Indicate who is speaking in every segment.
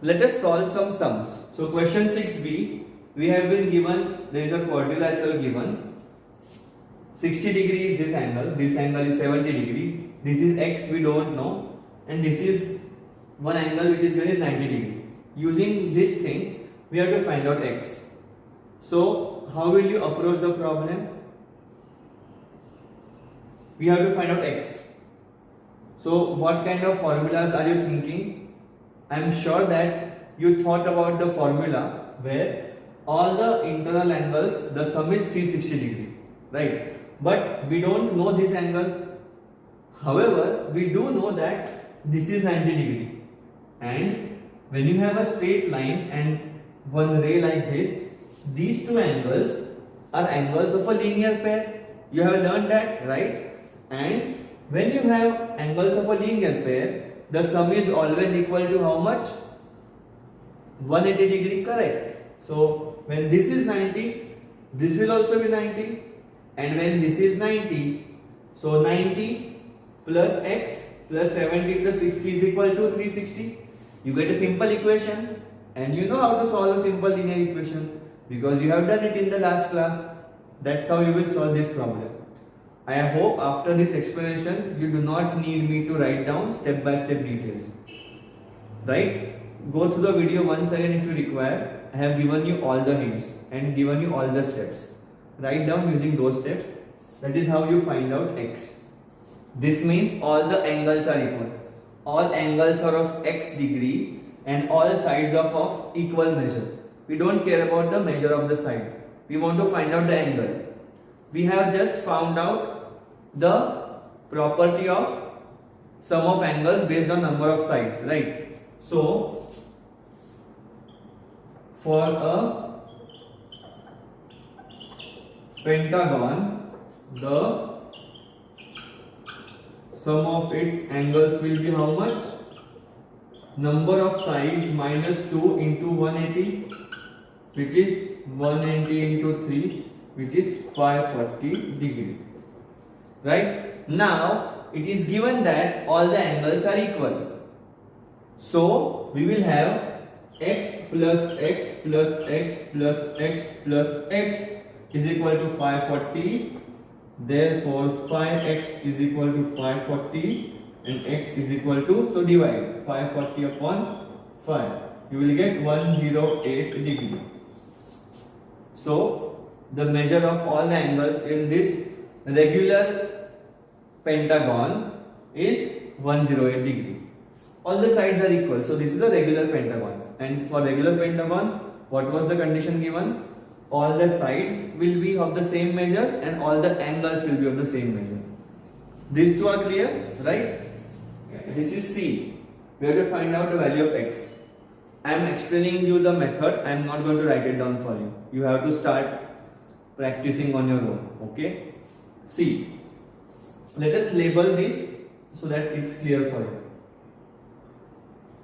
Speaker 1: Let us solve some sums. So question 6b, we have been given, there is a quadrilateral given. 60 degree is this angle is 70 degree, this is x we don't know, and this is one angle which is given is 90 degree. Using this thing, we have to find out x. So how will you approach the problem? We have to find out x. So what kind of formulas are you thinking? I am sure that you thought about the formula where all the internal angles, the sum is 360 degree, right? But we don't know this angle. However, we do know that this is 90 degree. And when you have a straight line and one ray like this, these two angles are angles of a linear pair. You have learned that, right? And when you have angles of a linear pair, the sum is always equal to how much? 180 degree, correct? So when this is 90, this will also be 90. And when this is 90, so 90 plus x plus 70 plus 60 is equal to 360. You get a simple equation, and you know how to solve a simple linear equation because you have done it in the last class. That's how you will solve this problem. I hope after this explanation you do not need me to write down step by step details. Right? Go through the video once again if you require. I have given you all the hints and given you all the steps. Write down using those steps. That is how you find out x. This means all the angles are equal. All angles are of x degree and all sides of equal measure. We don't care about the measure of the side. We want to find out the angle. We have just found out the property of sum of angles based on number of sides, right? So for a pentagon, the sum of its angles will be how much? Number of sides minus 2 into 180, which is 180 into 3, which is 540 degree. Right? Now it is given that all the angles are equal. So we will have x plus x plus x plus x plus x is equal to 540. Therefore 5x is equal to 540 and x is equal to, so divide 540 upon 5. You will get 108 degree. So the measure of all the angles in this regular pentagon is 108 degree. All the sides are equal. So this is a regular pentagon. And for regular pentagon, what was the condition given? All the sides will be of the same measure and all the angles will be of the same measure. These two are clear, right? This is C. We have to find out the value of x. I am explaining you the method. I am not going to write it down for you. You have to start practicing on your own. Okay? C. Let us label this so that it's clear for you.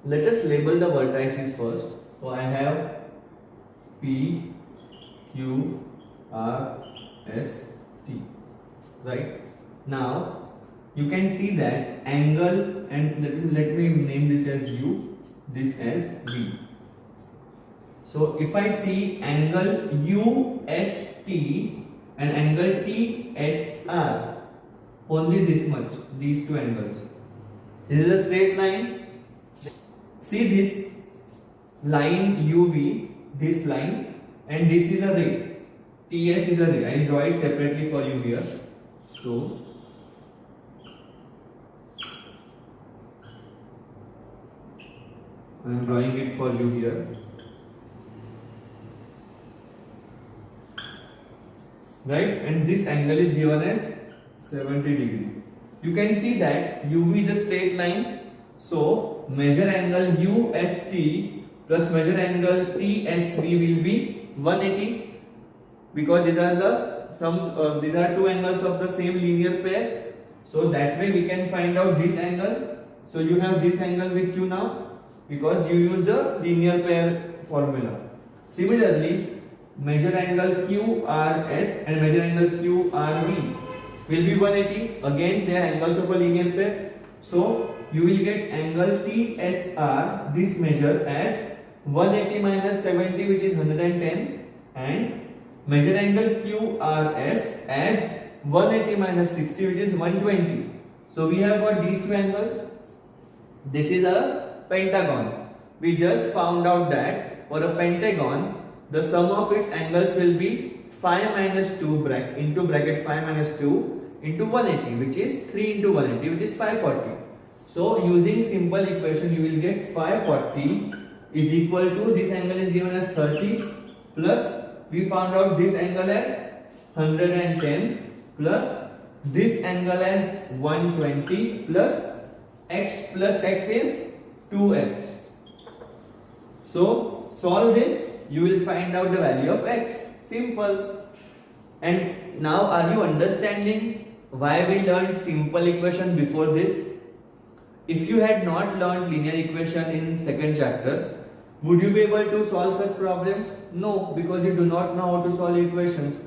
Speaker 1: Let us label the vertices first. So I have P, Q, R, S, T. Right? Now you can see that angle, and let me name this as U, this as V. So if I see angle UST and angle TSR, only this much, these two angles. This is a straight line. See this line UV, this line, and this is a ray. TS is a ray. I will draw it separately for you here. So I am drawing it for you here. Right? And this angle is given as 70 degree. You can see that UV is a straight line. So measure angle UST plus measure angle TSV will be 180 because these are the sums. These are two angles of the same linear pair. So that way we can find out this angle. So you have this angle with you now because you use the linear pair formula. Similarly, measure angle QRS and measure angle QRV will be 180. Again, they are angles of a linear pair. So you will get angle TSR, this measure as 180 minus 70, which is 110, and measure angle QRS as 180 minus 60, which is 120. So we have got these two angles. This is a pentagon. We just found out that for a pentagon, the sum of its angles will be 5 minus 2 into bracket 5 minus 2 into 180, which is 3 into 180, which is 540. So using simple equation, you will get 540 is equal to, this angle is given as 30 plus, we found out this angle as 110 plus this angle as 120 plus x is 2x. So solve this, you will find out the value of x. Simple. And now are you understanding why we learned simple equation before this? If you had not learned linear equation in second chapter, would you be able to solve such problems? No, because you do not know how to solve equations.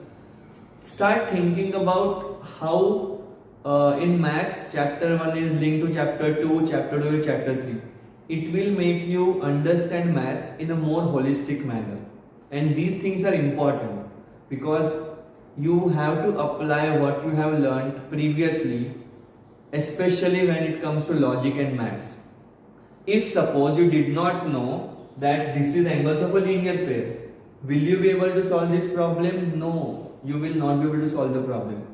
Speaker 1: Start thinking about how in maths chapter 1 is linked to chapter 2, chapter 2 to chapter 3. It will make you understand maths in a more holistic manner. And these things are important because you have to apply what you have learned previously, especially when it comes to logic and maths. If suppose you did not know that this is angles of a linear pair, will you be able to solve this problem? No, you will not be able to solve the problem.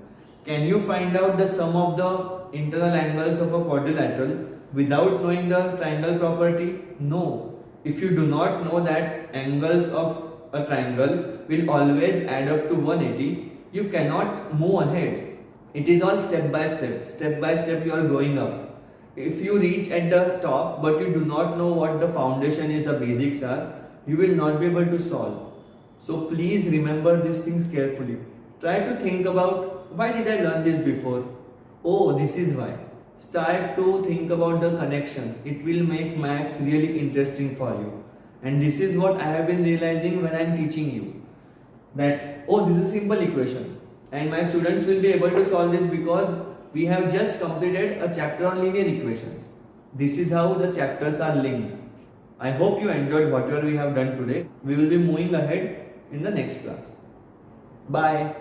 Speaker 1: Can you find out the sum of the internal angles of a quadrilateral without knowing the triangle property? No. If you do not know that angles of a triangle will always add up to 180, you cannot move ahead. It is all step by step. Step by step you are going up. If you reach at the top but you do not know what the foundation is, the basics are, you will not be able to solve. So please remember these things carefully. Try to think about, why did I learn this before? Oh, this is why. Start to think about the connections. It will make maths really interesting for you. And this is what I have been realizing when I am teaching you. That, oh, this is a simple equation. And my students will be able to solve this because we have just completed a chapter on linear equations. This is how the chapters are linked. I hope you enjoyed whatever we have done today. We will be moving ahead in the next class. Bye.